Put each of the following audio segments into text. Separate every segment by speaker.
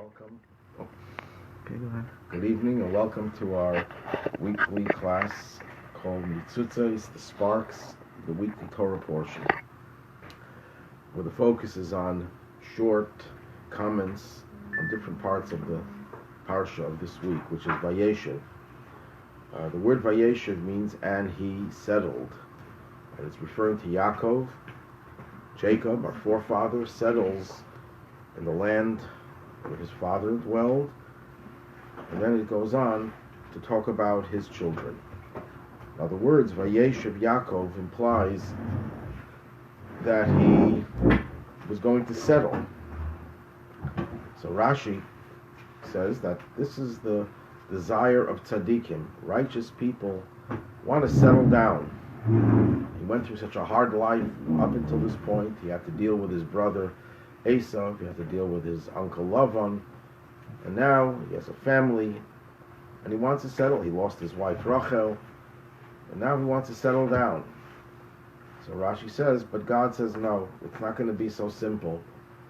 Speaker 1: Welcome. Good evening and welcome to our weekly class called Mitzutzos, the Sparks, the weekly Torah portion, where the focus is on short comments on different parts of the Parsha of this week, which is Vayeishev. The word Vayeishev means "and he settled," and it's referring to Yaakov. Jacob, our forefather, settles in the land where his father dwelled, and then it goes on to talk about his children. Now the words Vayeishev Yaakov implies that he was going to settle. So Rashi says that this is the desire of tzaddikim. Righteous people want to settle down. He went through such a hard life up until this point. He had to deal with his brother Esav, he had to deal with his uncle Lavan, and now he has a family, and he wants to settle. He lost his wife Rachel, and now he wants to settle down. So Rashi says, but God says no, it's not going to be so simple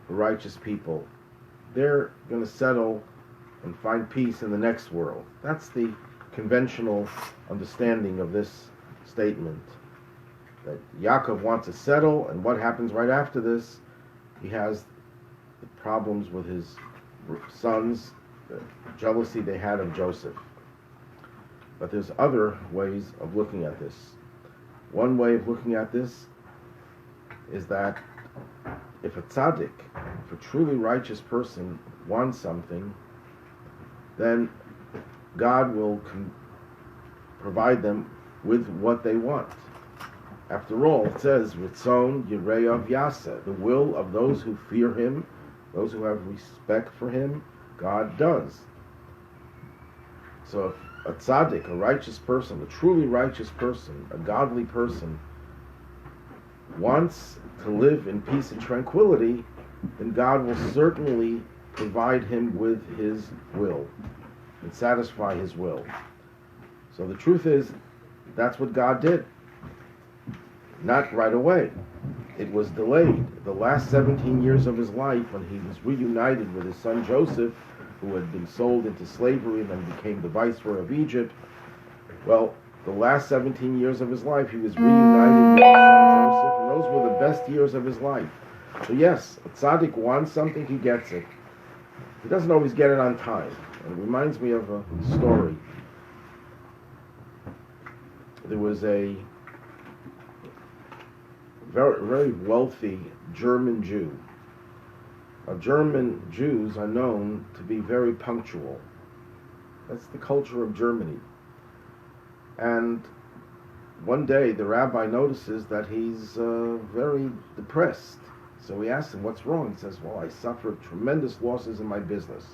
Speaker 1: for righteous people. They're going to settle and find peace in the next world. That's the conventional understanding of this statement, that Yaakov wants to settle, and what happens right after this? He has the problems with his sons, the jealousy they had of Joseph. But there's other ways of looking at this. One way of looking at this is that if a tzaddik, if a truly righteous person wants something, then God will provide them with what they want. After all, it says, Ritzon Yireyav Yaseh, the will of those who fear him, those who have respect for him, God does. So if a tzaddik, a righteous person, a truly righteous person, a godly person, wants to live in peace and tranquility, then God will certainly provide him with his will and satisfy his will. So the truth is, that's what God did. Not right away. It was delayed. The last 17 years of his life, when he was reunited with his son Joseph, who had been sold into slavery and then became the viceroy of Egypt, well, the last 17 years of his life, he was reunited with his son Joseph, and those were the best years of his life. So yes, a tzaddik wants something, he gets it. He doesn't always get it on time. And it reminds me of a story. There was a very wealthy German Jew. Now, German Jews are known to be very punctual. That's the culture of Germany. And one day the rabbi notices that he's very depressed. So he asks him, what's wrong? He says, well, I suffered tremendous losses in my business.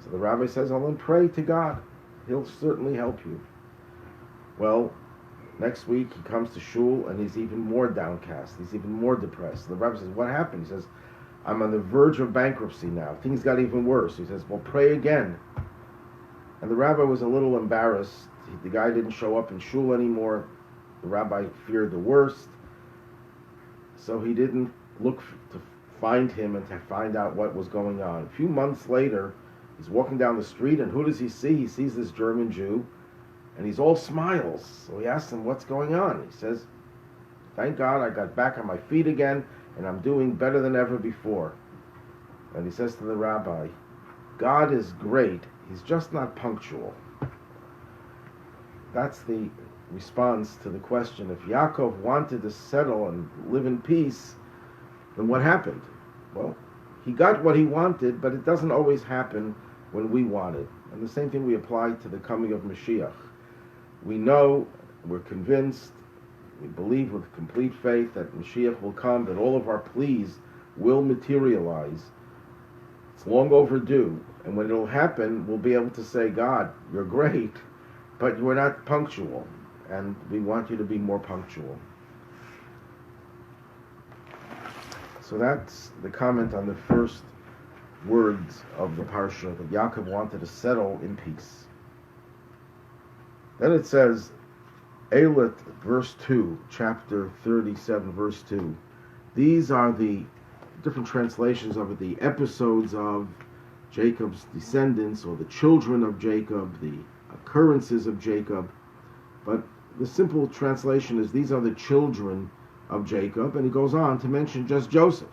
Speaker 1: So the rabbi says, well, then pray to God. He'll certainly help you. Well, next week he comes to shul and he's even more downcast. He's even more depressed. The rabbi says, what happened? He says, I'm on the verge of bankruptcy now. Things got even worse. He says, well, pray again. And the rabbi was a little embarrassed. The guy didn't show up in shul anymore. The rabbi feared the worst. So he didn't look to find him and to find out what was going on. A few months later, he's walking down the street, and who does he see? He sees this German Jew, and he's all smiles. So he asks him, what's going on? He says, thank God I got back on my feet again, and I'm doing better than ever before. And he says to the rabbi, God is great, he's just not punctual. That's the response to the question. If Yaakov wanted to settle and live in peace, then what happened? Well, he got what he wanted, but it doesn't always happen when we want it. And the same thing we apply to the coming of Mashiach. We know, we're convinced, we believe with complete faith that Mashiach will come, that all of our pleas will materialize. It's long overdue. And when it'll happen, we'll be able to say, God, you're great, but you are not punctual. And we want you to be more punctual. So that's the comment on the first words of the Parsha, that Yaakov wanted to settle in peace. Then it says, Eilat, verse 2, chapter 37, verse 2. These are the different translations of it, the episodes of Jacob's descendants or the children of Jacob, the occurrences of Jacob. But the simple translation is these are the children of Jacob, and he goes on to mention just Joseph.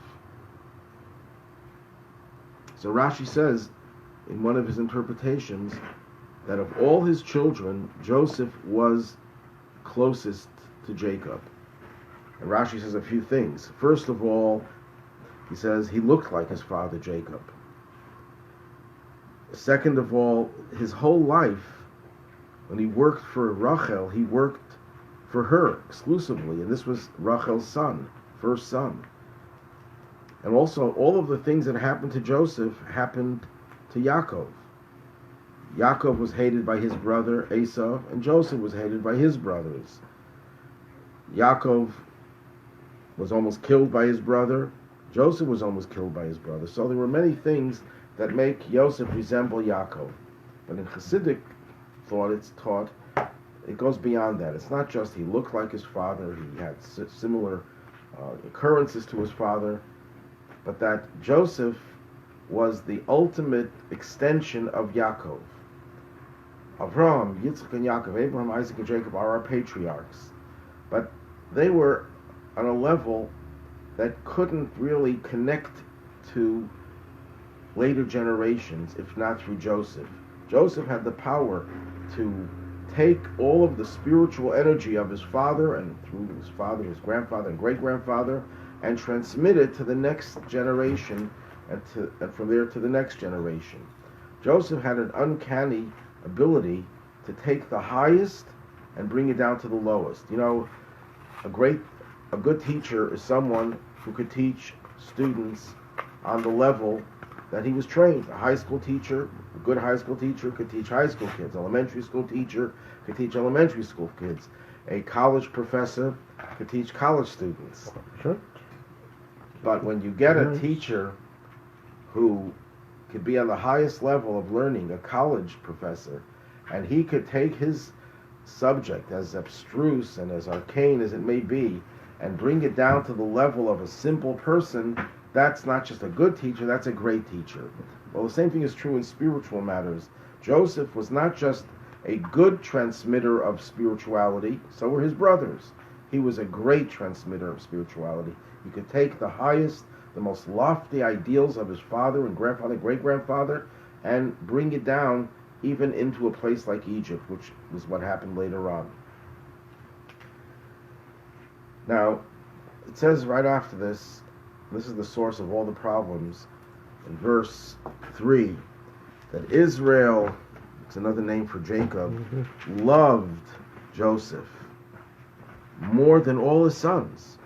Speaker 1: So Rashi says in one of his interpretations that of all his children, Joseph was closest to Jacob. And Rashi says a few things. First of all, he says he looked like his father Jacob. Second of all, his whole life, when he worked for Rachel, he worked for her exclusively, and this was Rachel's son, first son. And also, all of the things that happened to Joseph happened to Yaakov. Yaakov was hated by his brother Esau, and Joseph was hated by his brothers. Yaakov was almost killed by his brother. Joseph was almost killed by his brother. So there were many things that make Yosef resemble Yaakov. But in Hasidic thought, it's taught, it goes beyond that. It's not just he looked like his father, he had similar occurrences to his father, but that Joseph was the ultimate extension of Yaakov. Avraham, Yitzchak, and Yaakov, Abraham, Isaac, and Jacob are our patriarchs. But they were on a level that couldn't really connect to later generations, if not through Joseph. Joseph had the power to take all of the spiritual energy of his father, and through his father, his grandfather, and great-grandfather, and transmit it to the next generation, and from there to the next generation. Joseph had an uncanny ability to take the highest and bring it down to the lowest. You know, a good teacher is someone who could teach students on the level that he was trained. A high school teacher, a good high school teacher, could teach high school kids. Elementary school teacher could teach elementary school kids. A college professor could teach college students.
Speaker 2: Sure.
Speaker 1: But when you get a teacher who could be on the highest level of learning, a college professor, and he could take his subject, as abstruse and as arcane as it may be, and bring it down to the level of a simple person, that's not just a good teacher, that's a great teacher. Well, the same thing is true in spiritual matters. Joseph was not just a good transmitter of spirituality, so were his brothers. He was a great transmitter of spirituality. He could take the highest, the most lofty ideals of his father and grandfather, great-grandfather, and bring it down even into a place like Egypt, which was what happened later on. Now, it says right after this is the source of all the problems, in verse 3, that Israel, it's another name for Jacob, loved Joseph more than all his sons,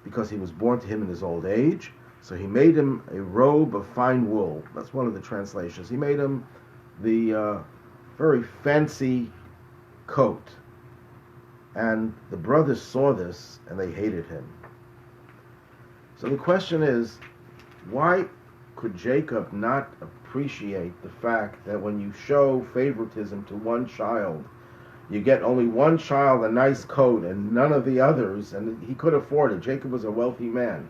Speaker 1: because he was born to him in his old age. So he made him a robe of fine wool. That's one of the translations. He made him the very fancy coat. And the brothers saw this, and they hated him. So the question is, why could Jacob not appreciate the fact that when you show favoritism to one child, you get only one child a nice coat and none of the others, and he could afford it. Jacob was a wealthy man.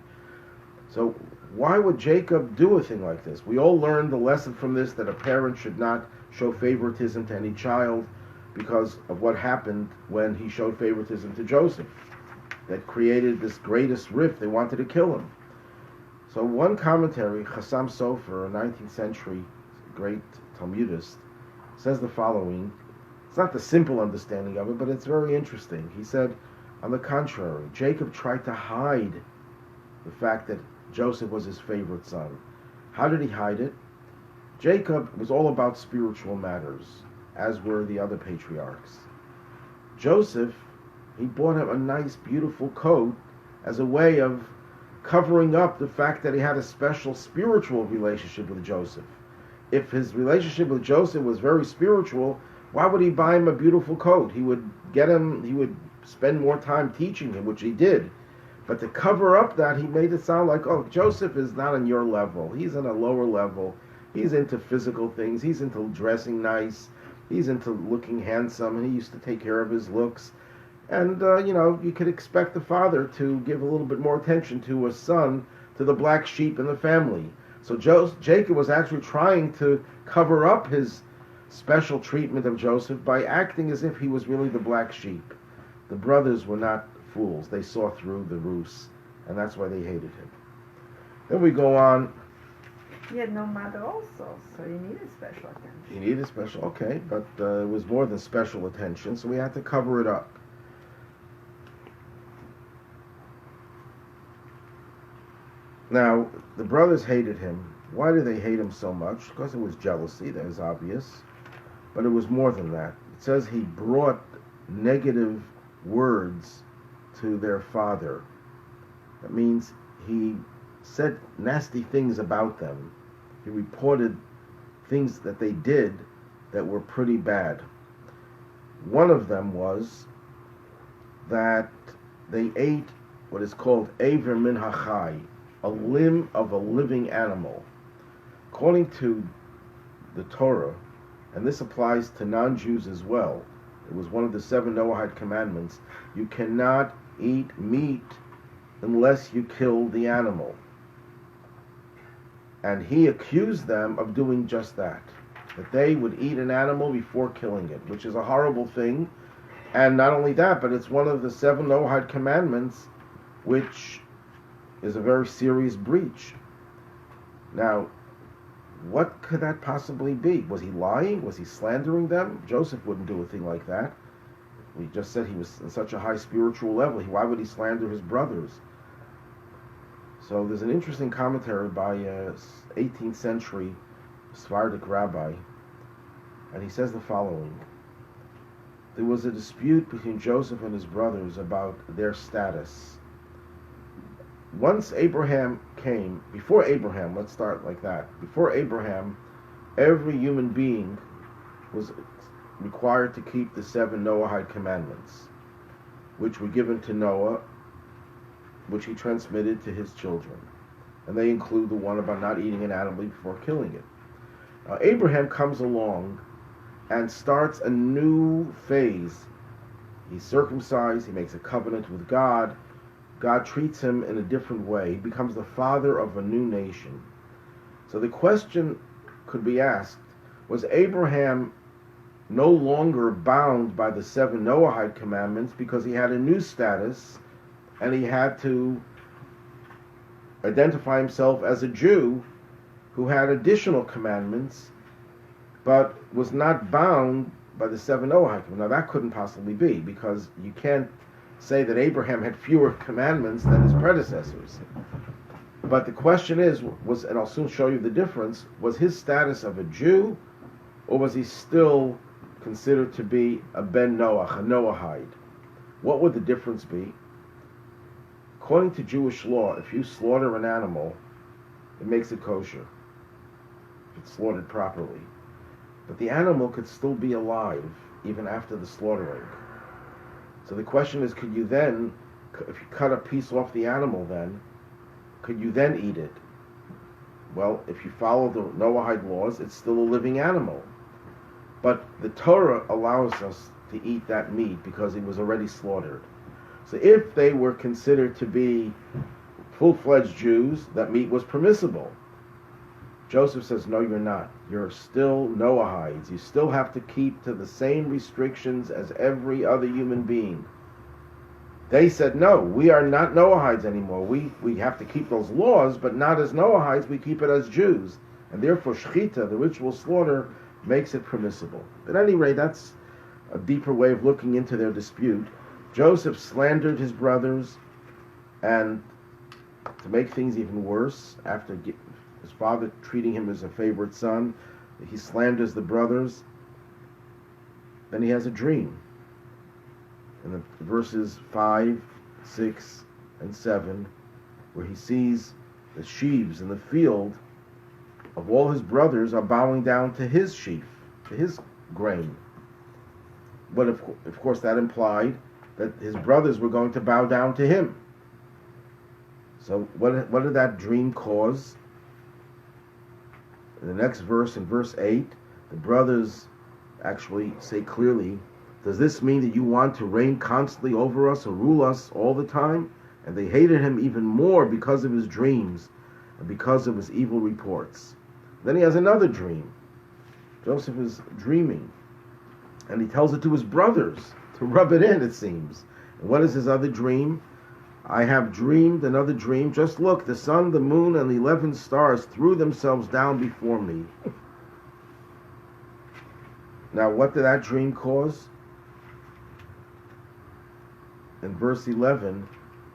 Speaker 1: So why would Jacob do a thing like this? We all learned the lesson from this, that a parent should not show favoritism to any child, because of what happened when he showed favoritism to Joseph. That created this greatest rift. They wanted to kill him. So one commentary, Chassam Sofer, a 19th century great Talmudist, says the following. It's not the simple understanding of it, but it's very interesting. He said, on the contrary, Jacob tried to hide the fact that Joseph was his favorite son. How did he hide it? Jacob was all about spiritual matters, as were the other patriarchs. Joseph, he bought him a nice, beautiful coat as a way of covering up the fact that he had a special spiritual relationship with Joseph. If his relationship with Joseph was very spiritual, why would he buy him a beautiful coat? He would spend more time teaching him, which he did. But to cover up that, he made it sound like, oh, Joseph is not on your level. He's on a lower level. He's into physical things. He's into dressing nice. He's into looking handsome, and he used to take care of his looks. And, you could expect the father to give a little bit more attention to his son, to the black sheep in the family. So Jacob was actually trying to cover up his special treatment of Joseph by acting as if he was really the black sheep. The brothers were not fools. They saw through the ruse, and that's why they hated him. Then we go on.
Speaker 2: He had no mother also, so he needed special attention.
Speaker 1: He needed special, okay, but it was more than special attention, so we had to cover it up. Now, the brothers hated him. Why did they hate him so much? Because it was jealousy, that is obvious. But it was more than that. It says he brought negative words to their father. That means he said nasty things about them. He reported things that they did that were pretty bad. One of them was that they ate what is called Aver min hachai, a limb of a living animal. According to the Torah, and this applies to non-Jews as well, it was one of the 7 Noahide commandments, you cannot eat meat unless you kill the animal. And he accused them of doing just that they would eat an animal before killing it, which is a horrible thing. And not only that, but it's one of the 7 Noahide commandments, which is a very serious breach. Now, what could that possibly be? Was he lying? Was he slandering them? Joseph wouldn't do a thing like that. We just said he was in such a high spiritual level. Why would he slander his brothers? So there's an interesting commentary by a 18th century Sephardic rabbi, and he says the following. There was a dispute between Joseph and his brothers about their status. Once Abraham came, before Abraham, let's start like that. Before Abraham, every human being was required to keep the 7 Noahide commandments, which were given to Noah, which he transmitted to his children. And they include the one about not eating an animal before killing it. Now, Abraham comes along and starts a new phase. He's circumcised, he makes a covenant with God. God treats him in a different way. He becomes the father of a new nation. So the question could be asked, was Abraham no longer bound by the 7 Noahide commandments because he had a new status and he had to identify himself as a Jew who had additional commandments but was not bound by the 7 Noahide commandments? Now that couldn't possibly be, because you can't say that Abraham had fewer commandments than his predecessors. But the question is, and I'll soon show you the difference, was his status of a Jew, or was he still considered to be a Ben Noach, a Noahide? What would the difference be? According to Jewish law, if you slaughter an animal, it makes it kosher. If it's slaughtered properly. But the animal could still be alive even after the slaughtering. So the question is, could you then, if you cut a piece off the animal then, could you then eat it? Well, if you follow the Noahide laws, it's still a living animal. But the Torah allows us to eat that meat because it was already slaughtered. So if they were considered to be full-fledged Jews, that meat was permissible. Joseph says, no, you're not. You're still Noahides. You still have to keep to the same restrictions as every other human being. They said, no, we are not Noahides anymore. We have to keep those laws, but not as Noahides. We keep it as Jews. And therefore, shechita, the ritual slaughter, makes it permissible. At any rate, that's a deeper way of looking into their dispute. Joseph slandered his brothers, and to make things even worse, after his father treating him as a favorite son, he slanders the brothers. Then he has a dream. In the verses 5, 6, and 7, where he sees the sheaves in the field of all his brothers are bowing down to his sheaf, to his grain. But of course that implied that his brothers were going to bow down to him. So what did that dream cause? In the next verse, in verse 8, the brothers actually say clearly, does this mean that you want to reign constantly over us or rule us all the time? And they hated him even more because of his dreams. and because of his evil reports. Then he has another dream. Joseph is dreaming, and he tells it to his brothers to rub it in, it seems. And what is his other dream? I have dreamed another dream. Just look, the sun, the moon, and the 11 stars threw themselves down before me. Now, what did that dream cause? In verse 11,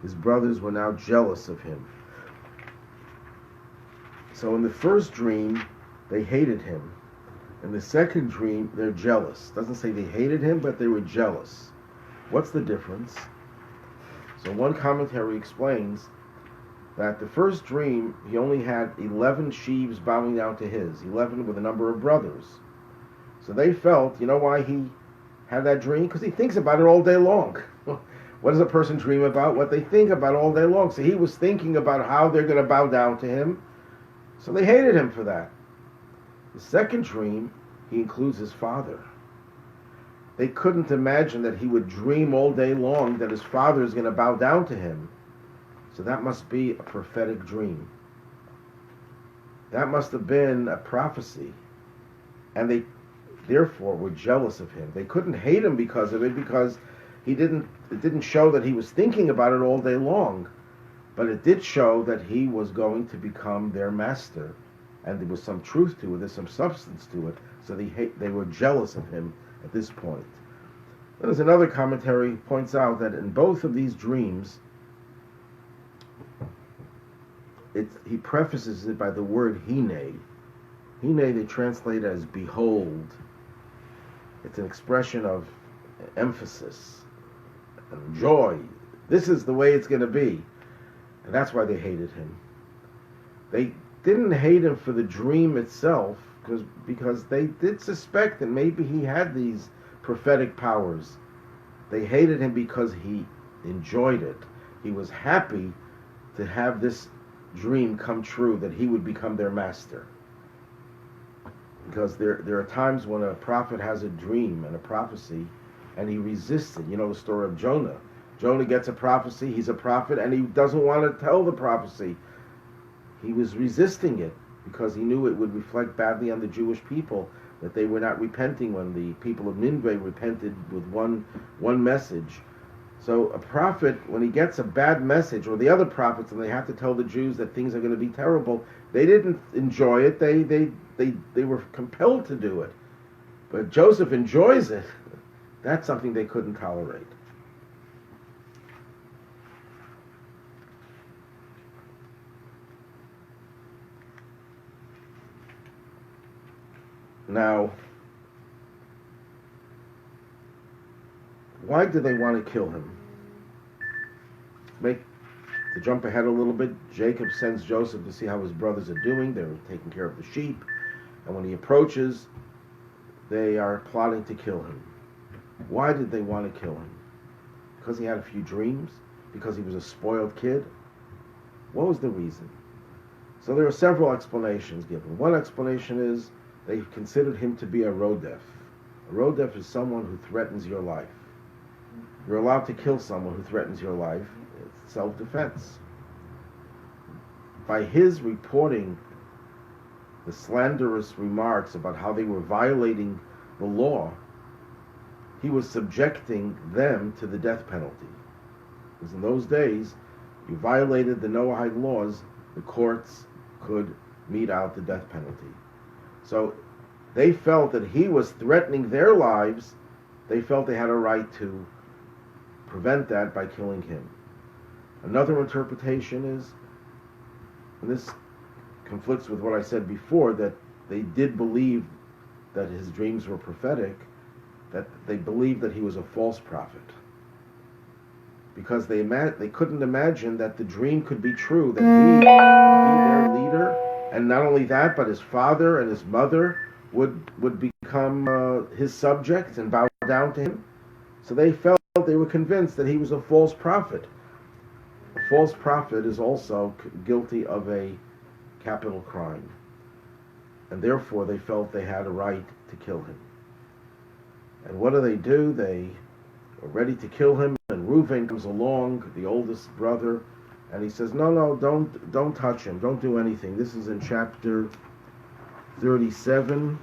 Speaker 1: his brothers were now jealous of him. So in the first dream, they hated him. In the second dream, they're jealous. Doesn't say they hated him, but they were jealous. What's the difference? So one commentary explains that the first dream, he only had 11 sheaves bowing down to his, 11 with a number of brothers. So they felt, you know why he had that dream? Because he thinks about it all day long. What does a person dream about? What they think about all day long. So he was thinking about how they're going to bow down to him. So they hated him for that. The second dream, he includes his father. They couldn't imagine that he would dream all day long that his father is going to bow down to him. So that must be a prophetic dream. That must have been a prophecy. And they therefore were jealous of him. They couldn't hate him because of it, because it didn't show that he was thinking about it all day long. But it did show that he was going to become their master. And there was some truth to it, there's some substance to it. So they were jealous of him at this point. There's another commentary points out that in both of these dreams, he prefaces it by the word hine. Hine they translate as behold. It's an expression of emphasis and joy. This is the way it's going to be. And that's why they hated him. They didn't hate him for the dream itself, because they did suspect that maybe he had these prophetic powers. They hated him because he enjoyed it. He was happy to have this dream come true, that he would become their master. Because there are times when a prophet has a dream and a prophecy, and he resists it. You know the story of Jonah. Jonah gets a prophecy, he's a prophet, and he doesn't want to tell the prophecy. He was resisting it because he knew it would reflect badly on the Jewish people, that they were not repenting when the people of Nineveh repented with one message. So a prophet, when he gets a bad message, or the other prophets, and they have to tell the Jews that things are going to be terrible, they didn't enjoy it. They were compelled to do it. But Joseph enjoys it. That's something they couldn't tolerate. Now, why do they want to kill him? To jump ahead a little bit, Jacob sends Joseph to see how his brothers are doing. They're taking care of the sheep. And when he approaches, they are plotting to kill him. Why did they want to kill him? Because he had a few dreams? Because he was a spoiled kid? What was the reason? So there are several explanations given. One explanation is they considered him to be a rodef. A rodef is someone who threatens your life. You're allowed to kill someone who threatens your life. It's self-defense. By his reporting the slanderous remarks about how they were violating the law, he was subjecting them to the death penalty. Because in those days, you violated the Noahide laws, the courts could mete out the death penalty. So they felt that he was threatening their lives. They felt they had a right to prevent that by killing him. Another interpretation is, and this conflicts with what I said before, that they did believe that his dreams were prophetic, that they believed that he was a false prophet. Because they couldn't imagine that the dream could be true, that he would be their leader, and not only that, but his father and his mother would become his subjects and bow down to him. So they were convinced that he was a false prophet. A false prophet is also guilty of a capital crime. And therefore they felt they had a right to kill him. And what do? They are ready to kill him, and Reuven comes along, the oldest brother, And he says, no, don't touch him. Don't do anything. This is in chapter 37,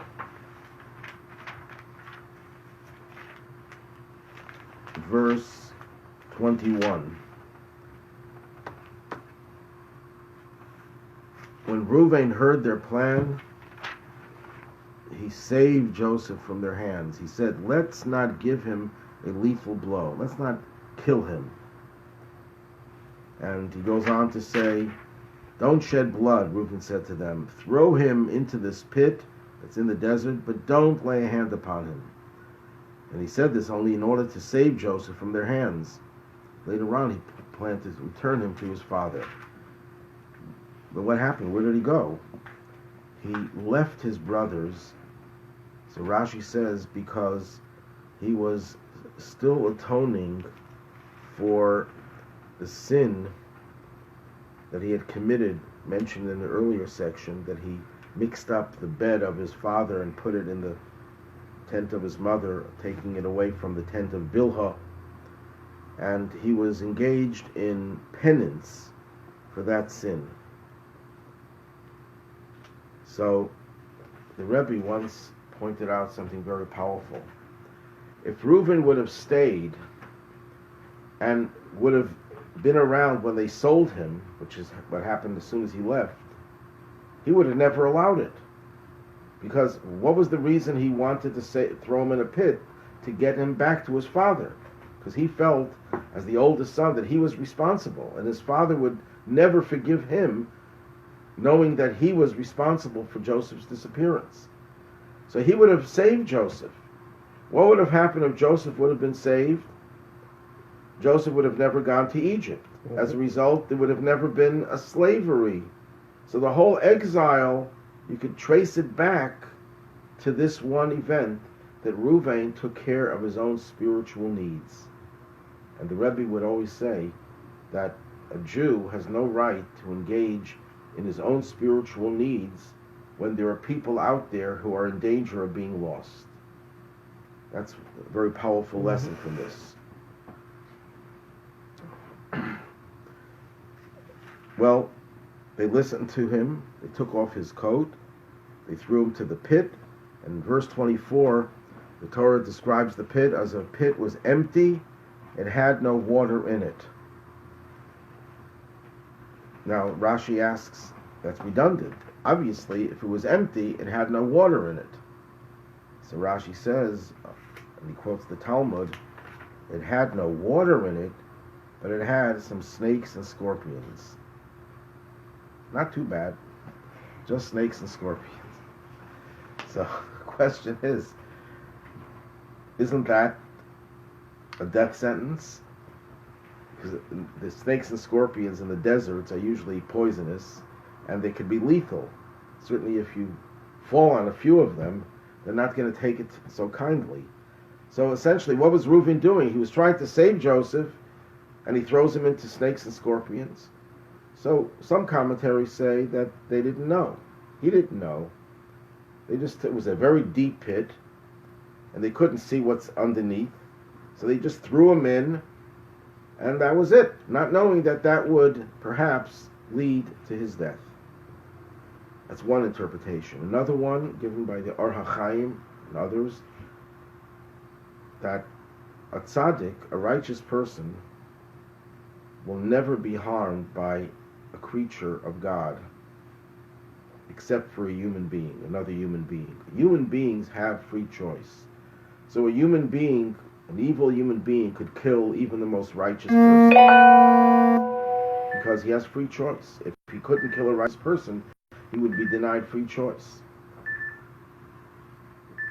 Speaker 1: verse 21. When Reuven heard their plan, he saved Joseph from their hands. He said, let's not give him a lethal blow. Let's not kill him. And he goes on to say, don't shed blood, Reuben said to them. Throw him into this pit that's in the desert, but don't lay a hand upon him. And he said this only in order to save Joseph from their hands. Later on, he planned to return him to his father. But what happened? Where did he go? He left his brothers. So Rashi says because he was still atoning for the sin that he had committed, mentioned in the earlier section, that he mixed up the bed of his father and put it in the tent of his mother, taking it away from the tent of Bilhah. And he was engaged in penance for that sin. So the Rebbe once pointed out something very powerful. If Reuben would have stayed and would have been around when they sold him, which is what happened as soon as he left, he would have never allowed it. Because what was the reason he wanted to throw him in a pit? To get him back to his father. Because he felt, as the oldest son, that he was responsible, and his father would never forgive him, knowing that he was responsible for Joseph's disappearance. So he would have saved Joseph. What would have happened if Joseph would have been saved? Joseph would have never gone to Egypt. As a result, there would have never been a slavery. So the whole exile, you could trace it back to this one event, that Reuven took care of his own spiritual needs. And the Rebbe would always say that a Jew has no right to engage in his own spiritual needs when there are people out there who are in danger of being lost. That's a very powerful lesson from this. Well, they listened to him. They took off his coat. They threw him to the pit. And in verse 24, the Torah describes the pit as a pit was empty. It had no water in it. Now, Rashi asks, that's redundant. Obviously, if it was empty, it had no water in it. So Rashi says, and he quotes the Talmud, it had no water in it, but it had some snakes and scorpions. Not too bad. Just snakes and scorpions. So the question is, isn't that a death sentence? Because the snakes and scorpions in the deserts are usually poisonous, and they could be lethal. Certainly if you fall on a few of them, they're not going to take it so kindly. So essentially, what was Reuben doing? He was trying to save Joseph, and he throws him into snakes and scorpions. So some commentaries say that they didn't know. He didn't know. It was a very deep pit, and they couldn't see what's underneath. So they just threw him in, and that was it, not knowing that that would perhaps lead to his death. That's one interpretation. Another one, given by the Or HaChaim and others, that a tzaddik, a righteous person, will never be harmed by a creature of God, except for a human being, another human being. Human beings have free choice. So a human being, an evil human being, could kill even the most righteous person because he has free choice. If he couldn't kill a righteous person, he would be denied free choice.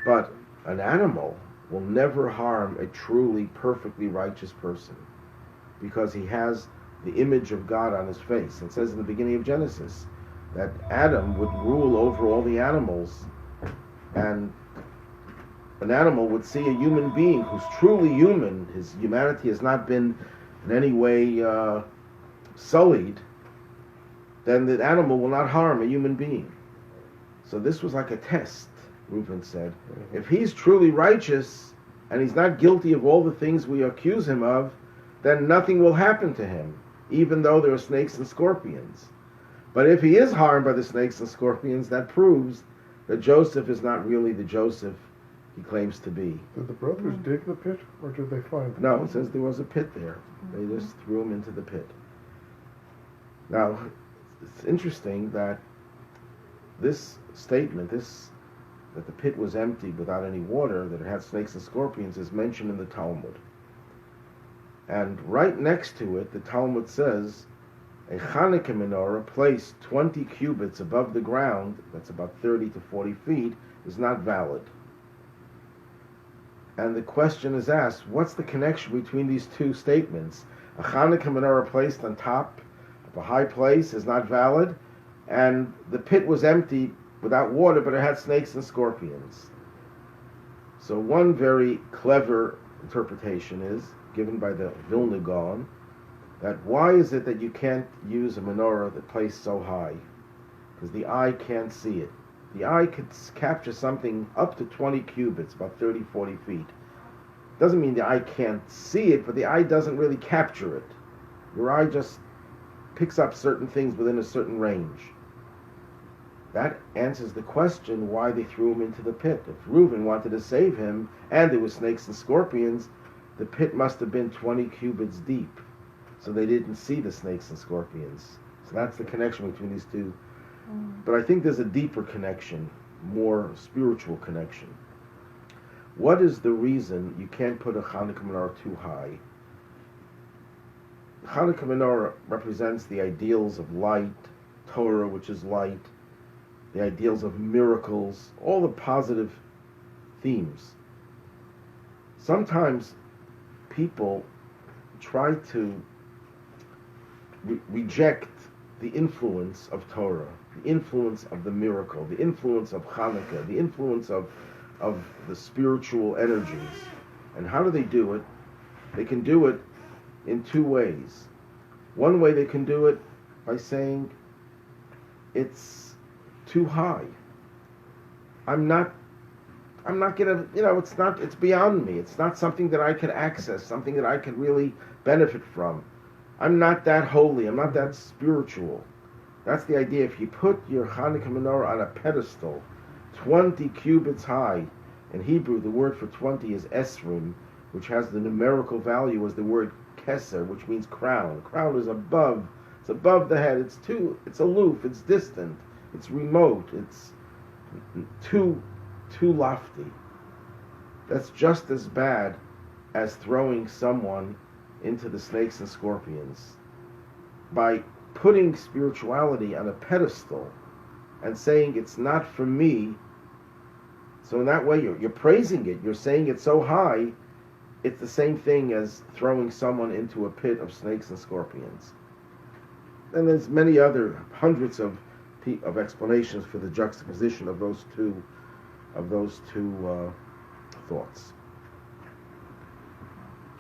Speaker 1: But an animal will never harm a truly, perfectly righteous person because he has the image of God on his face. It says in the beginning of Genesis that Adam would rule over all the animals, and an animal would see a human being who's truly human, his humanity has not been in any way sullied, then the animal will not harm a human being. So this was like a test, Reuben said. If he's truly righteous and he's not guilty of all the things we accuse him of, then nothing will happen to him. even though there are snakes and scorpions. But if he is harmed by the snakes and scorpions, that proves that Joseph is not really the Joseph he claims to be.
Speaker 3: Did the brothers dig the pit, or did they find it?
Speaker 1: No, it says there was a pit there. They just threw him into the pit. Now, it's interesting that this statement, that the pit was empty without any water, that it had snakes and scorpions, is mentioned in the Talmud. And right next to it, the Talmud says, a Hanukkah menorah placed 20 cubits above the ground, that's about 30 to 40 feet, is not valid. And the question is asked, what's the connection between these two statements? A Hanukkah menorah placed on top of a high place is not valid, and the pit was empty without water, but it had snakes and scorpions. So one very clever interpretation is, given by the Vilna Gaon, that why is it that you can't use a menorah that placed so high? Because the eye can't see it. The eye could capture something up to 20 cubits, about 30, 40 feet. Doesn't mean the eye can't see it, but the eye doesn't really capture it. Your eye just picks up certain things within a certain range. That answers the question why they threw him into the pit. If Reuben wanted to save him, and there were snakes and scorpions, the pit must have been 20 cubits deep. So they didn't see the snakes and scorpions. So that's the connection between these two. But I think there's a deeper connection, more spiritual connection. What is the reason you can't put a Hanukkah menorah too high? Hanukkah menorah represents the ideals of light, Torah, which is light, the ideals of miracles, all the positive themes. Sometimes people try to reject the influence of Torah, the influence of the miracle, the influence of Hanukkah, the influence of the spiritual energies. And how do they do it? They can do it in two ways. One way they can do it by saying, it's too high. I'm not gonna, it's beyond me. It's not something that I can access, something that I can really benefit from. I'm not that holy. I'm not that spiritual. That's the idea. If you put your Hanukkah menorah on a pedestal, 20 cubits high, in Hebrew the word for 20 is esrim, which has the numerical value as the word keser, which means crown. Crown is above. It's above the head. It's aloof. It's distant. It's remote. It's too lofty. That's just as bad as throwing someone into the snakes and scorpions. By putting spirituality on a pedestal and saying it's not for me, so in that way you're praising it, you're saying it's so high, it's the same thing as throwing someone into a pit of snakes and scorpions. And there's many other hundreds of explanations for the juxtaposition of those two thoughts.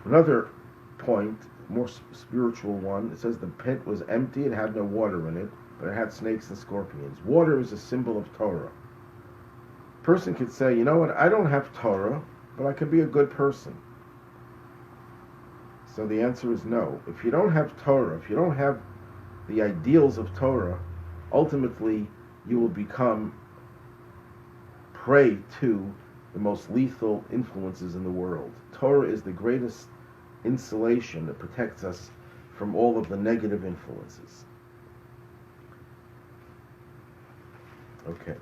Speaker 1: Another point, more spiritual one, it says the pit was empty, it had no water in it, but it had snakes and scorpions. Water is a symbol of Torah. A person could say, you know what, I don't have Torah, but I could be a good person. So the answer is no. If you don't have Torah, if you don't have the ideals of Torah, ultimately you will become prey to the most lethal influences in the world. Torah is the greatest insulation that protects us from all of the negative influences. Okay.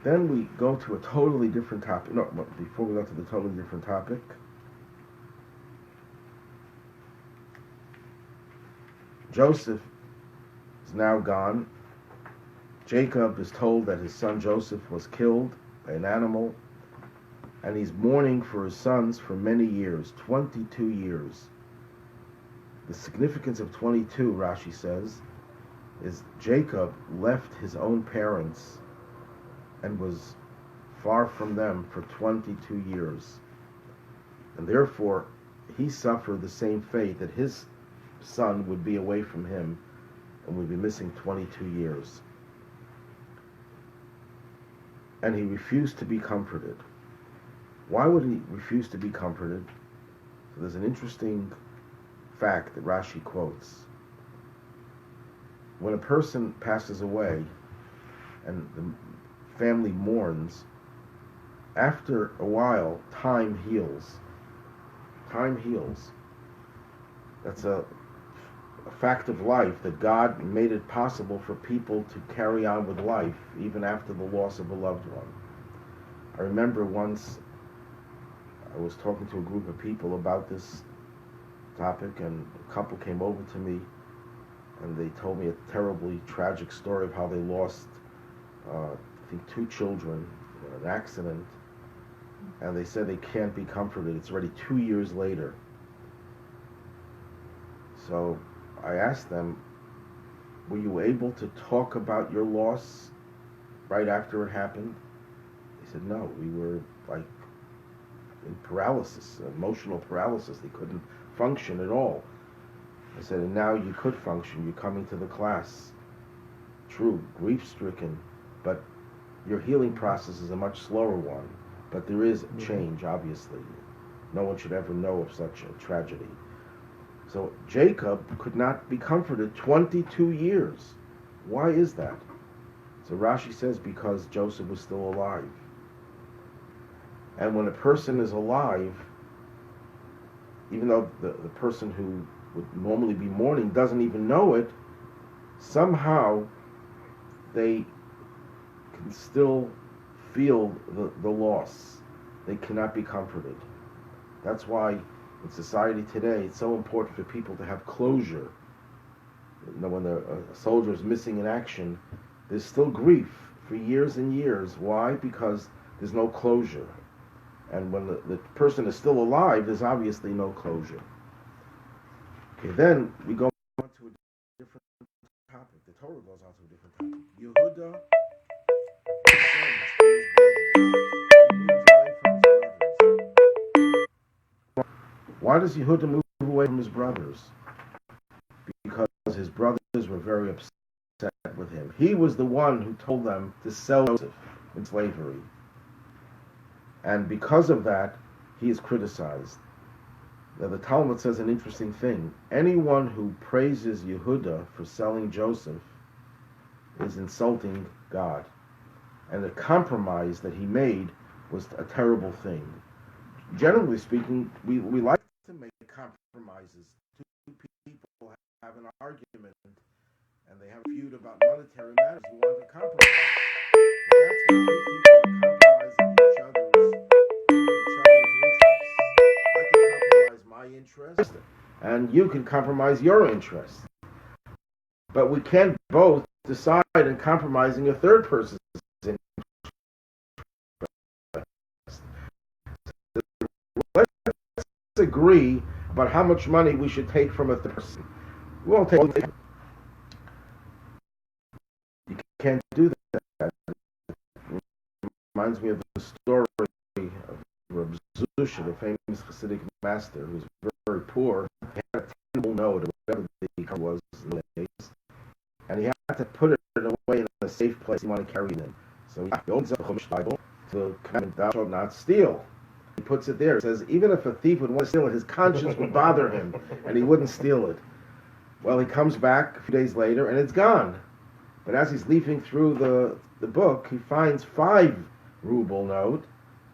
Speaker 1: Then we go to a totally different topic. No, before we go to the totally different topic, Joseph is now gone. Jacob is told that his son Joseph was killed by an animal, and he's mourning for his sons for many years, 22 years. The significance of 22, Rashi says, is Jacob left his own parents and was far from them for 22 years. And therefore, he suffered the same fate that his son would be away from him and would be missing 22 years. And he refused to be comforted. Why would he refuse to be comforted? So there's an interesting fact that Rashi quotes. when a person passes away and the family mourns, after a while, time heals. Time heals. That's a fact of life, that God made it possible for people to carry on with life even after the loss of a loved one. I remember once I was talking to a group of people about this topic, and a couple came over to me and they told me a terribly tragic story of how they lost, I think, 2 children in an accident, and they said they can't be comforted. It's already 2 years later. So I asked them, were you able to talk about your loss right after it happened? They said, no, we were like in paralysis, emotional paralysis. They couldn't function at all. I said, and now you could function. You're coming to the class. True, grief-stricken, but your healing process is a much slower one. But there is change, obviously. No one should ever know of such a tragedy. So Jacob could not be comforted 22 years. Why is that? So Rashi says because Joseph was still alive. And when a person is alive, even though the person who would normally be mourning doesn't even know it, somehow they can still feel the loss. They cannot be comforted. That's why in society today, it's so important for people to have closure. You know, when a soldier is missing in action, there's still grief for years and years. Why? Because there's no closure. And when the person is still alive, there's obviously no closure. Okay, then we go on to a different topic. The Torah goes on to a different topic. Yehuda descends from his brothers. Why does Yehuda move away from his brothers? Because his brothers were very upset with him. He was the one who told them to sell Joseph in slavery. And because of that, he is criticized. Now, the Talmud says an interesting thing. Anyone who praises Yehuda for selling Joseph is insulting God. And the compromise that he made was a terrible thing. Generally speaking, we like to make compromises. Two people have an argument and they have a feud about monetary matters. We want to compromise. But that's when two people are compromising each other's interests. I can compromise my interest, and you can compromise your interest. But we can't both decide in compromising a third person's interest. Let's agree about how much money we should take from a third person. We won't take it. You can't do that. It reminds me of the story of Reb Zusha, the famous Hasidic master, who was very poor. He had a 10-ruble note, or whatever the car was in the days, and he had to put it away in a safe place. He wanted to carry it in. So he opens up the Chumash Bible, the commandment, thou shalt not steal. He puts it there. It says, even if a thief would want to steal it, his conscience would bother him, and he wouldn't steal it. Well, he comes back a few days later, and it's gone. But as he's leafing through the book, he finds 5-ruble note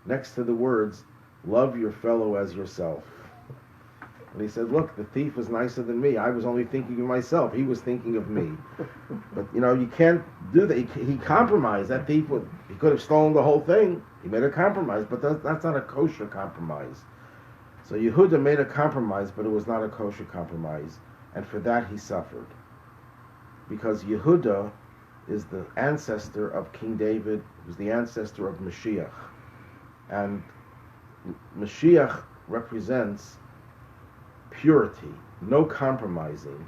Speaker 1: next to the words, love your fellow as yourself. And he said, look, the thief was nicer than me. I was only thinking of myself. He was thinking of me. But, you can't do that. He compromised. That thief, he could have stolen the whole thing. He made a compromise, but that's not a kosher compromise. So Yehuda made a compromise, but it was not a kosher compromise. And for that he suffered. Because Yehuda is the ancestor of King David, who's the ancestor of Mashiach. And Mashiach represents purity, no compromising.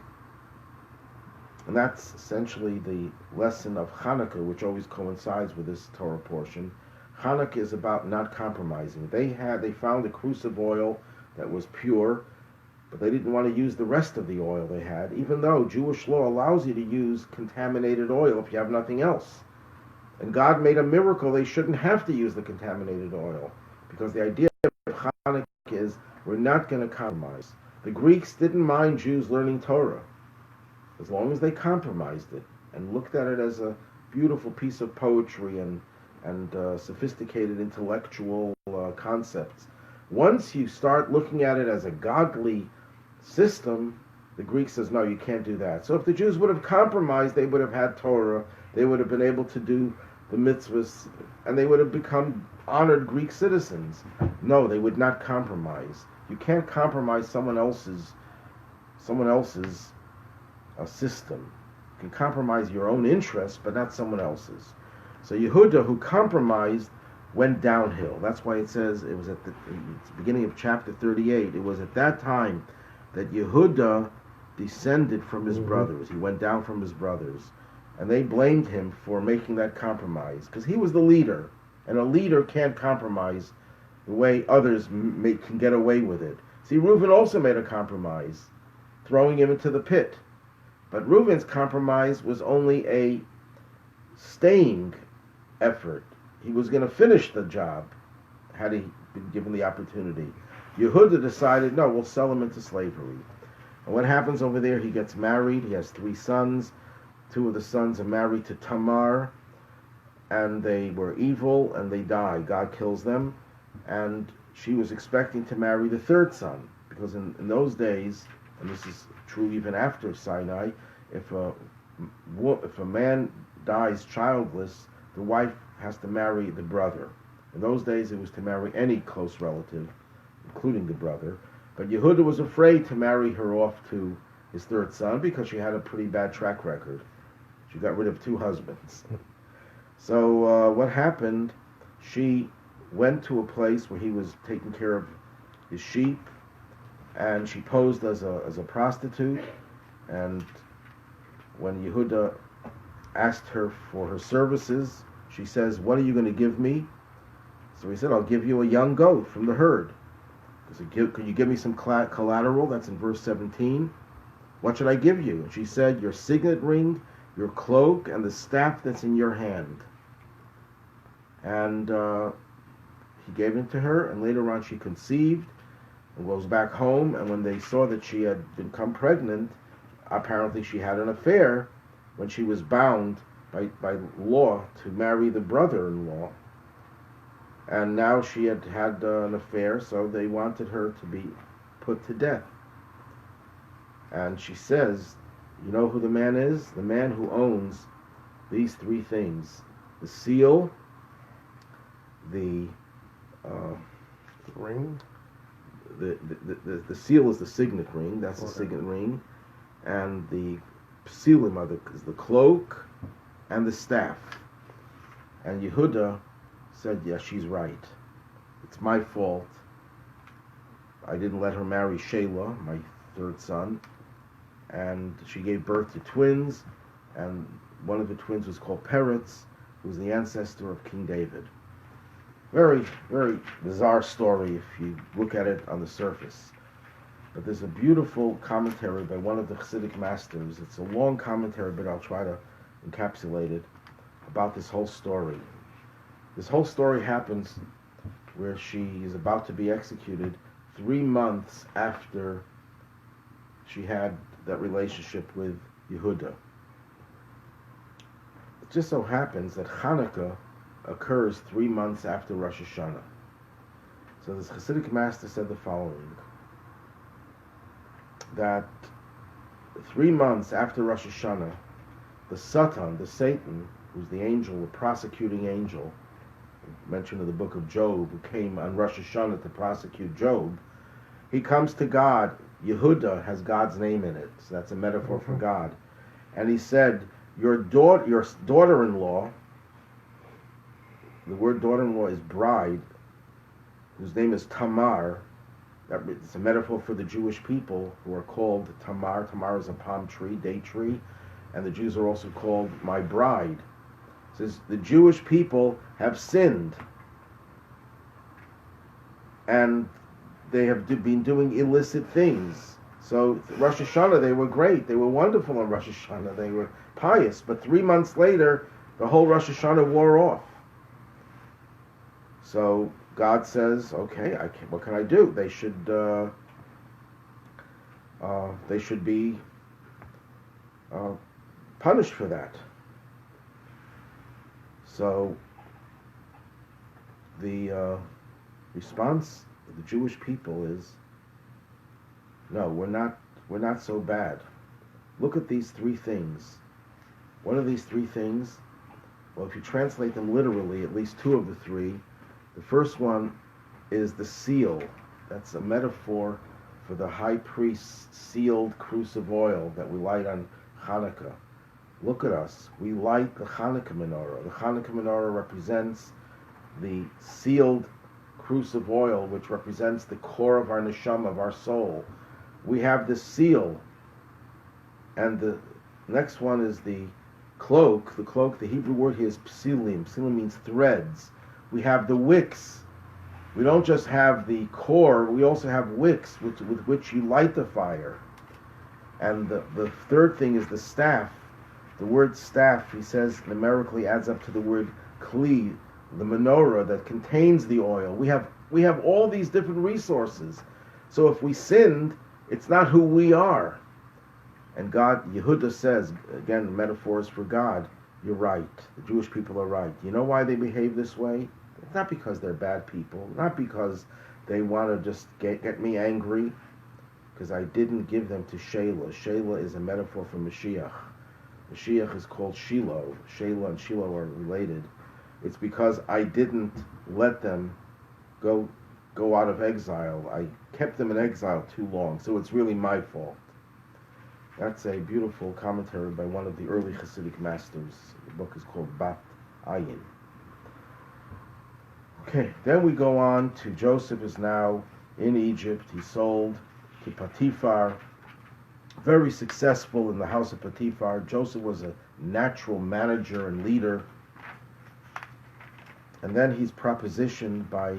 Speaker 1: And that's essentially the lesson of Hanukkah, which always coincides with this Torah portion. Hanukkah is about not compromising. They found a cruse of oil that was pure, but they didn't want to use the rest of the oil they had, even though Jewish law allows you to use contaminated oil if you have nothing else. And God made a miracle. They shouldn't have to use the contaminated oil, because the idea of Hanukkah is we're not going to compromise. The Greeks didn't mind Jews learning Torah. as long as they compromised it and looked at it as a beautiful piece of poetry and sophisticated intellectual concepts. Once you start looking at it as a godly system, the Greek says, no, you can't do that. So if the Jews would have compromised, they would have had Torah, they would have been able to do the mitzvahs, and they would have become honored Greek citizens. No, they would not compromise. You can't compromise someone else's system. You can compromise your own interests, but not someone else's. So Yehuda, who compromised, went downhill. That's why it says, it was at the beginning of chapter 38, it was at that time that Yehuda descended from his brothers. He went down from his brothers. And they blamed him for making that compromise, because he was the leader, and a leader can't compromise the way others can get away with it. See, Reuben also made a compromise, throwing him into the pit. But Reuben's compromise was only a staying effort. He was going to finish the job had he been given the opportunity. Yehuda decided, no, we'll sell him into slavery. And what happens over there? He gets married. He has 3 sons. 2 of the sons are married to Tamar, and they were evil, and they die. God kills them, and she was expecting to marry the 3rd son, because in those days, and this is true even after Sinai, if a man dies childless, the wife has to marry the brother. In those days, it was to marry any close relative, including the brother. But Yehuda was afraid to marry her off to his 3rd son because she had a pretty bad track record. She got rid of 2 husbands. So what happened? She went to a place where he was taking care of his sheep, and she posed as a prostitute. And when Yehuda asked her for her services, she says, "What are you going to give me?" So he said, "I'll give you a young goat from the herd." Could you give me some collateral? That's in verse 17. "What should I give you?" And she said, "Your signet ring, your cloak, and the staff that's in your hand." And he gave it to her, and later on she conceived and goes back home, and when they saw that she had become pregnant, apparently she had an affair when she was bound by law to marry the brother-in-law. And now she had an affair, so they wanted her to be put to death. And she says, you know who the man is? The man who owns these 3 things: the seal, the
Speaker 3: ring.
Speaker 1: The seal is the signet ring. That's the signet ring, and the sealim is the cloak and the staff. And Yehuda said, "Yes, she's right. It's my fault. I didn't let her marry Shelah, my 3rd son." And she gave birth to twins, and one of the twins was called Peretz, who was the ancestor of King David. Very, very bizarre story if you look at it on the surface. But there's a beautiful commentary by one of the Hasidic masters. It's a long commentary, but I'll try to encapsulate it, about this whole story. This whole story happens where she is about to be executed 3 months after she had that relationship with Yehuda. It just so happens that Hanukkah occurs 3 months after Rosh Hashanah. So this Hasidic master said the following, that 3 months after Rosh Hashanah, the Satan, who's the angel, the prosecuting angel, mentioned in the book of Job, who came on Rosh Hashanah to prosecute Job, he comes to God. Yehuda has God's name in it, so that's a metaphor for God. And he said, your daughter-in-law, the word daughter-in-law is bride, whose name is Tamar. It's a metaphor for the Jewish people who are called Tamar. Tamar is a palm tree, date tree, and the Jews are also called my bride. It says the Jewish people have sinned, and they have been doing illicit things. So Rosh Hashanah, they were great. They were wonderful on Rosh Hashanah. They were pious. But 3 months later, the whole Rosh Hashanah wore off. So God says, okay, what can I do? They should be punished for that. So the response of the Jewish people is, no, we're not so bad. Look at these three things. What are these three things? Well, if you translate them literally, at least two of the three. The first one is the seal. That's a metaphor for the high priest's sealed cruse of oil that we light on Hanukkah. Look at us. We light the Hanukkah menorah. The Hanukkah menorah represents the sealed cruse of oil, which represents the core of our neshama, of our soul. We have the seal. And the next one is the cloak. The cloak, the Hebrew word here is psilim. Psilim means threads. We have the wicks. We don't just have the core, we also have wicks with which you light the fire. And the third thing is the staff. The word staff, he says, numerically adds up to the word kli, the menorah that contains the oil. We have all these different resources. So if we sinned, it's not who we are. And God, Yehuda says, again, metaphors for God, you're right. The Jewish people are right. You know why they behave this way? It's not because they're bad people, not because they want to just get me angry, because I didn't give them to Shelah. Shelah is a metaphor for Mashiach. Mashiach is called Shiloh. Shelah and Shiloh are related. It's because I didn't let them go out of exile. I kept them in exile too long, so it's really my fault. That's a beautiful commentary by one of the early Hasidic masters. The book is called Bat Ayin. Okay, then we go on to Joseph is now in Egypt. He's sold to Potiphar. Very successful in the house of Potiphar. Joseph was a natural manager and leader. And then he's propositioned by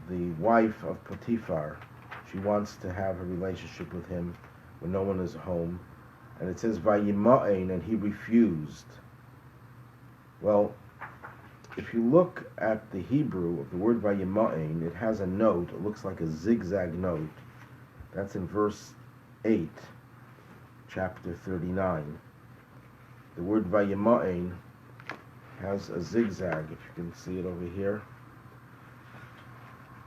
Speaker 1: the wife of Potiphar. She wants to have a relationship with him when no one is home. And it says, Vayima'en, and he refused. Well, if you look at the Hebrew of the word Vayima'en, it has a note. It looks like a zigzag note. That's in verse 8, chapter 39. The word Vayima'en has a zigzag, if you can see it over here.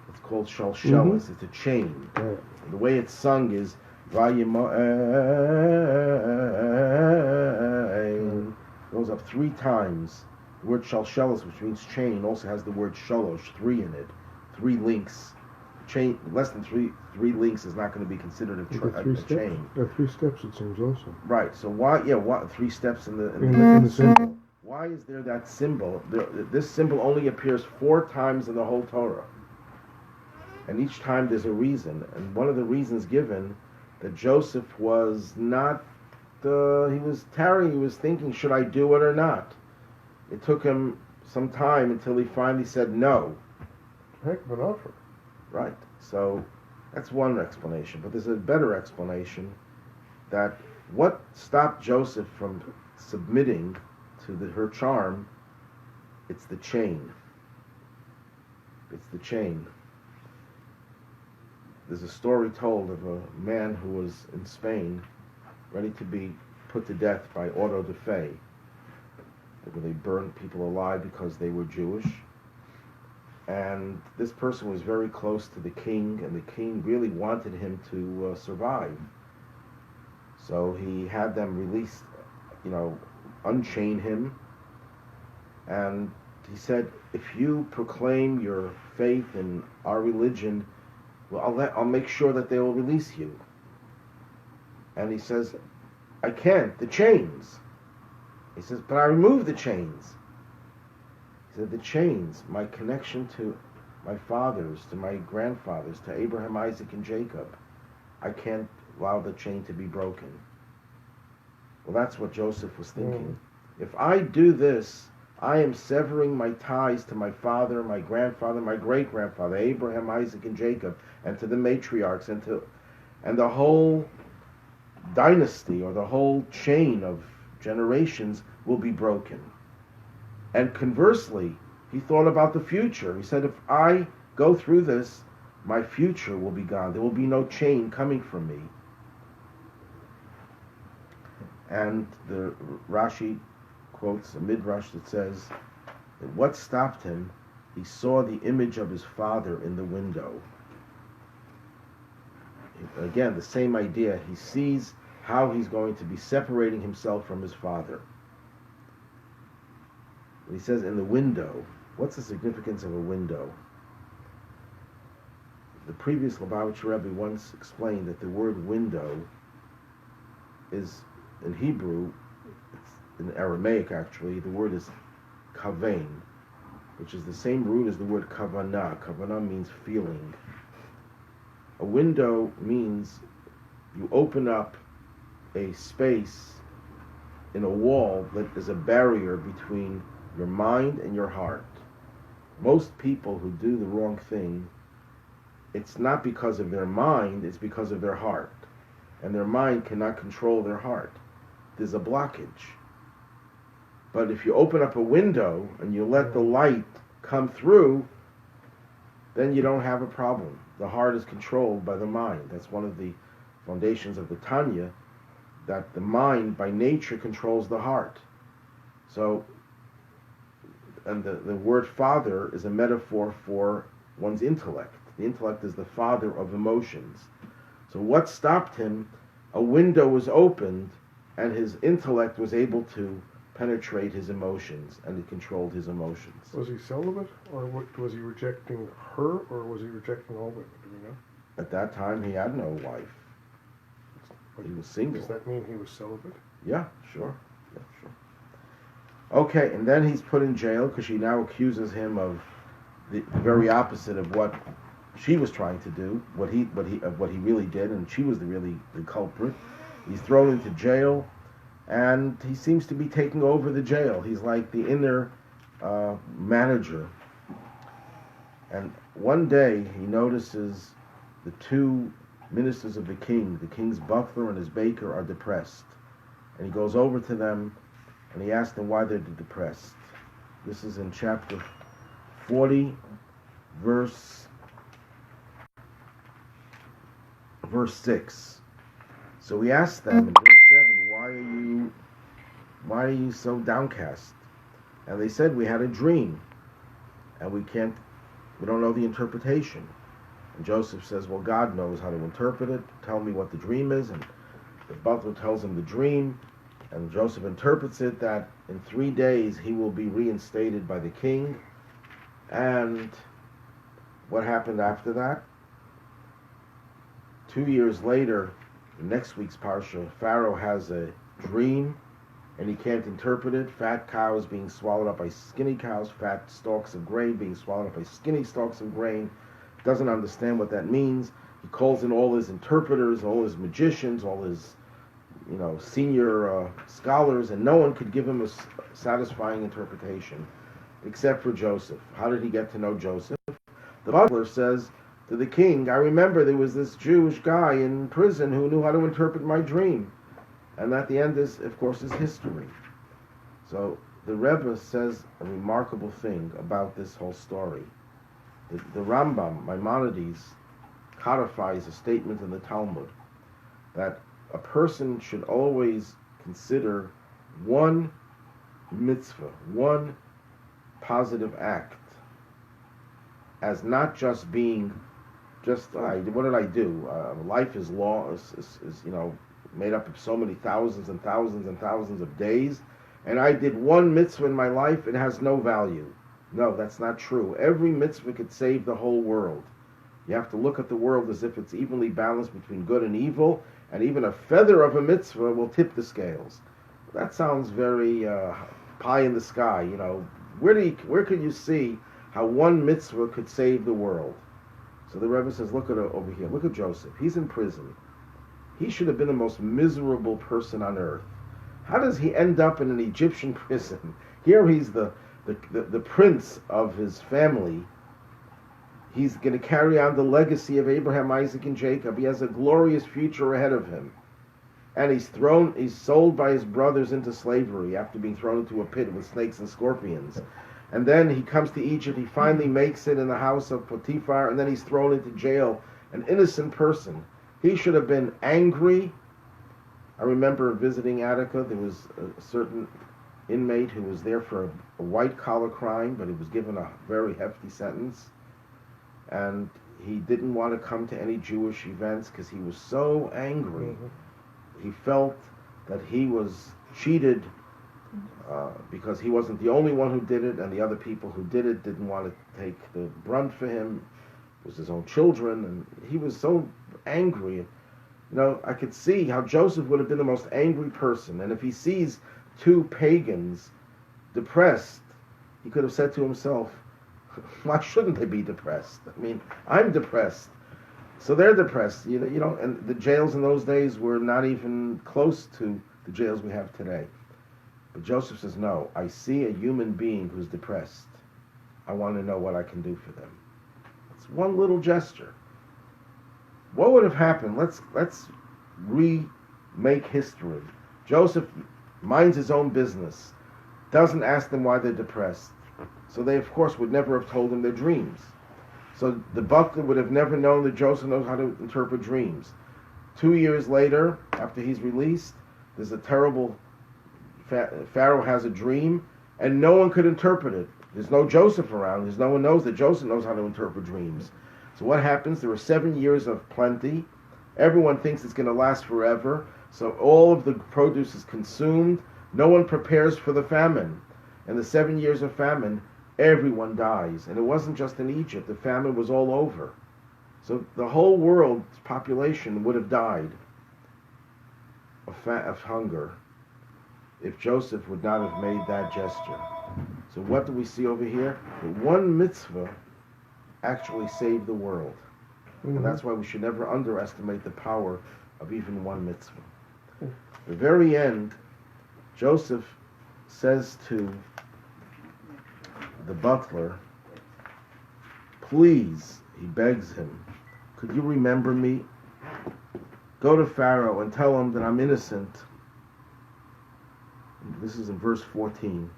Speaker 1: It's called shalshelis. It's a chain. The way it's sung is Vayima'en. Goes up three times. The word shalshelis, which means chain, also has the word shalosh, three in it. Three links. Chain less than three links is not going to be considered a chain.
Speaker 3: There are 3 steps, it seems also.
Speaker 1: Right. So why? Yeah. What? 3 steps in the
Speaker 3: symbol.
Speaker 1: Why is there that symbol? This symbol only appears 4 times in the whole Torah, and each time there's a reason. And one of the reasons given that Joseph was not. He was tarrying. He was thinking, should I do it or not? It took him some time until he finally said no.
Speaker 3: Heck of an offer.
Speaker 1: Right. So that's one explanation. But there's a better explanation that what stopped Joseph from submitting to her charm, it's the chain. It's the chain. There's a story told of a man who was in Spain ready to be put to death by auto de fe. Where they burned people alive because they were Jewish. And this person was very close to the king, and the king really wanted him to survive. So he had them release, unchain him. And he said, if you proclaim your faith in our religion, well, I'll make sure that they will release you. And he says, I can't, the chains. He says, but I removed the chains. He said, the chains, my connection to my fathers, to my grandfathers, to Abraham, Isaac, and Jacob, I can't allow the chain to be broken. Well, that's what Joseph was thinking. If I do this, I am severing my ties to my father, my grandfather, my great-grandfather, Abraham, Isaac, and Jacob, and to the matriarchs, and the whole dynasty, or the whole chain of generations will be broken. And conversely, he thought about the future. He said, if I go through this, my future will be gone. There will be no chain coming from me. And the Rashi quotes a midrash that says that what stopped him, he saw the image of his father in the window. Again, the same idea. He sees how he's going to be separating himself from his father. He says in the window. What's the significance of a window? The previous Lubavitcher Rebbe once explained that the word window is, in Hebrew, it's in Aramaic actually, the word is kavein, which is the same root as the word kavanah. Kavanah means feeling. A window means you open up a space in a wall that is a barrier between your mind and your heart. Most people who do the wrong thing, it's not because of their mind, it's because of their heart. And their mind cannot control their heart. There's a blockage. But if you open up a window and you let the light come through, then you don't have a problem. The heart is controlled by the mind. That's one of the foundations of the Tanya, that the mind by nature controls the heart. So, and the word father is a metaphor for one's intellect. The intellect is the father of emotions. So what stopped him? A window was opened and his intellect was able to penetrate his emotions, and it controlled his emotions.
Speaker 3: Was he celibate, or was he rejecting her, or was he rejecting all women? Do we know?
Speaker 1: At that time, he had no wife. He was single.
Speaker 3: Does that mean he was celibate?
Speaker 1: Yeah, sure. Yeah, sure. Okay, and then he's put in jail because she now accuses him of the very opposite of what she was trying to do, what he really did, and she was the culprit. He's thrown into jail, and he seems to be taking over the jail. He's like the inner manager. And one day he notices the two ministers of the king's butler and his baker, are depressed. And he goes over to them and he asks them why they're depressed. This is in chapter 40, verse 6. So he asked them in verse 7, why are you so downcast? And they said, we had a dream and we don't know the interpretation. And Joseph says, well, God knows how to interpret it. Tell me what the dream is. And the butler tells him the dream, and Joseph interprets it that in 3 days he will be reinstated by the king. And what happened after that? 2 years later, the next week's Parsha, Pharaoh has a dream, and he can't interpret it. Fat cows being swallowed up by skinny cows, fat stalks of grain being swallowed up by skinny stalks of grain. Doesn't understand what that means. He calls in all his interpreters, all his magicians, all his senior scholars, and no one could give him a satisfying interpretation except for Joseph. How did he get to know Joseph? The butler says to the king, I remember there was this Jewish guy in prison who knew how to interpret my dream. And at the end is, of course, is history. So the Rebbe says a remarkable thing about this whole story. The Rambam, Maimonides, codifies a statement in the Talmud that a person should always consider one mitzvah, one positive act, as not just being what did I do? Life is made up of so many thousands and thousands and thousands of days, and I did one mitzvah in my life, it has no value. No, that's not true. Every mitzvah could save the whole world. You have to look at the world as if it's evenly balanced between good and evil, and even a feather of a mitzvah will tip the scales. That sounds very pie in the sky. Where can you see how one mitzvah could save the world? So the Rebbe says, look at over here. Look at Joseph. He's in prison. He should have been the most miserable person on earth. How does he end up in an Egyptian prison? Here he's the prince of his family. He's going to carry on the legacy of Abraham, Isaac, and Jacob. He has a glorious future ahead of him. And he's sold by his brothers into slavery after being thrown into a pit with snakes and scorpions. And then he comes to Egypt. He finally makes it in the house of Potiphar, and then he's thrown into jail, an innocent person. He should have been angry. I remember visiting Attica. There was a certain inmate who was there for a white-collar crime, but he was given a very hefty sentence. And he didn't want to come to any Jewish events because he was so angry.
Speaker 3: Mm-hmm.
Speaker 1: He felt that he was cheated because he wasn't the only one who did it, and the other people who did it didn't want to take the brunt for him. It was his own children, and he was so angry. You know, I could see how Joseph would have been the most angry person, and if he sees two pagans depressed, he could have said to himself, why shouldn't they be depressed? I mean, I'm depressed. So they're depressed, you know, and the jails in those days were not even close to the jails we have today. But Joseph says, no, I see a human being who's depressed. I want to know what I can do for them. It's one little gesture. What would have happened? Let's remake history. Joseph minds his own business, doesn't ask them why they're depressed. So they, of course, would never have told him their dreams. So the butler would have never known that Joseph knows how to interpret dreams. 2 years later, after he's released, there's a terrible, Pharaoh has a dream, and no one could interpret it. There's no Joseph around, because no one knows that Joseph knows how to interpret dreams. So what happens? There are 7 years of plenty. Everyone thinks it's going to last forever. So all of the produce is consumed. No one prepares for the famine. And the 7 years of famine, everyone dies. And it wasn't just in Egypt. The famine was all over. So the whole world's population would have died of hunger if Joseph would not have made that gesture. So what do we see over here? That one mitzvah actually saved the world.
Speaker 3: Mm-hmm.
Speaker 1: And that's why we should never underestimate the power of even one mitzvah. At the very end, Joseph says to the butler, please, he begs him, could you remember me? Go to Pharaoh and tell him that I'm innocent. This is in verse 14.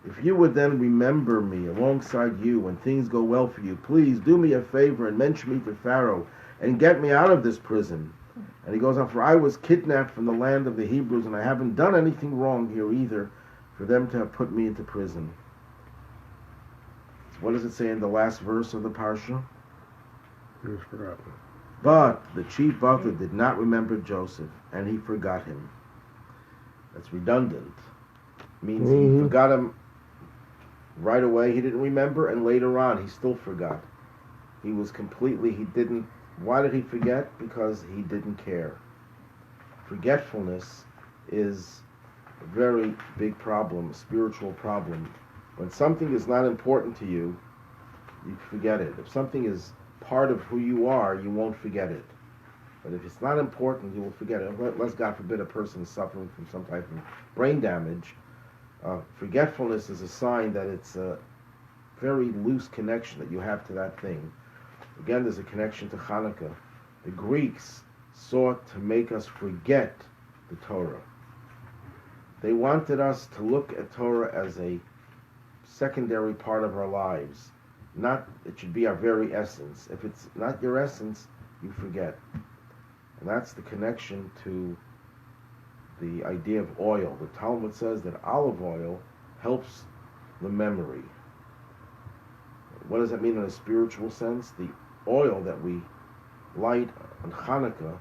Speaker 1: If you would then remember me alongside you when things go well for you, please do me a favor and mention me to Pharaoh and get me out of this prison. And he goes on, for I was kidnapped from the land of the Hebrews, and I haven't done anything wrong here either for them to have put me into prison. So what does it say in the last verse of the Parsha?
Speaker 3: He was forgotten.
Speaker 1: But the chief butler did not remember Joseph, and he forgot him. That's redundant. It means he forgot him right away, he didn't remember, and later on he still forgot. He didn't. Why did he forget? Because he didn't care. Forgetfulness is a very big problem, a spiritual problem. When something is not important to you, you forget it. If something is part of who you are, you won't forget it. But if it's not important, you will forget it. Unless, God forbid, a person is suffering from some type of brain damage. Forgetfulness is a sign that it's a very loose connection that you have to that thing. Again, there's a connection to Hanukkah. The Greeks sought to make us forget the Torah. They wanted us to look at Torah as a secondary part of our lives. Not, it should be our very essence. If it's not your essence, you forget. And that's the connection to the idea of oil. The Talmud says that olive oil helps the memory. What does that mean in a spiritual sense? The oil that we light on Hanukkah,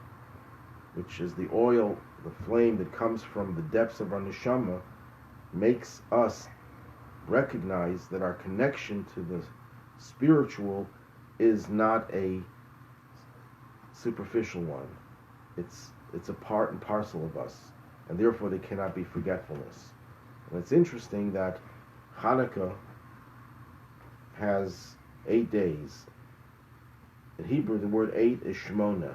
Speaker 1: which is the oil, the flame that comes from the depths of our neshama, makes us recognize that our connection to the spiritual is not a superficial one. It's a part and parcel of us, and therefore there cannot be forgetfulness. And it's interesting that Hanukkah has 8 days. In Hebrew, the word 8 is Shmona.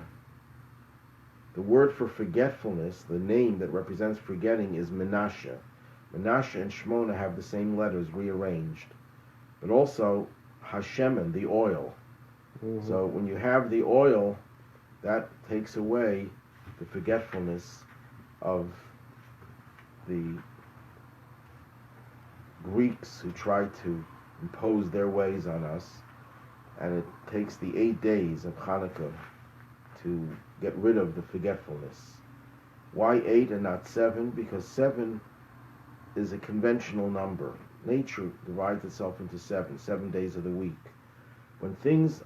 Speaker 1: The word for forgetfulness, the name that represents forgetting, is Menashe. Menashe and Shmona have the same letters rearranged. But also Hashemen, the oil. Mm-hmm. So when you have the oil, that takes away the forgetfulness of the Greeks who tried to impose their ways on us, and it takes the 8 days of Hanukkah to get rid of the forgetfulness. Why 8 and not 7? Because 7 is a conventional number. Nature divides itself into 7 days of the week. When things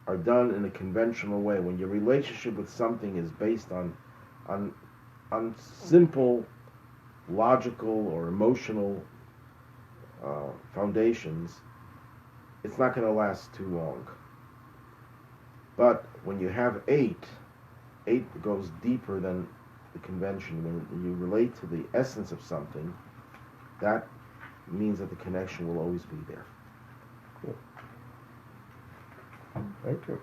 Speaker 1: are done in a conventional way, when your relationship with something is based on simple, logical, or emotional foundations, it's not going to last too long. But when you have 8 goes deeper than the convention. When you relate to the essence of something, that means that the connection will always be there.
Speaker 3: Thank you.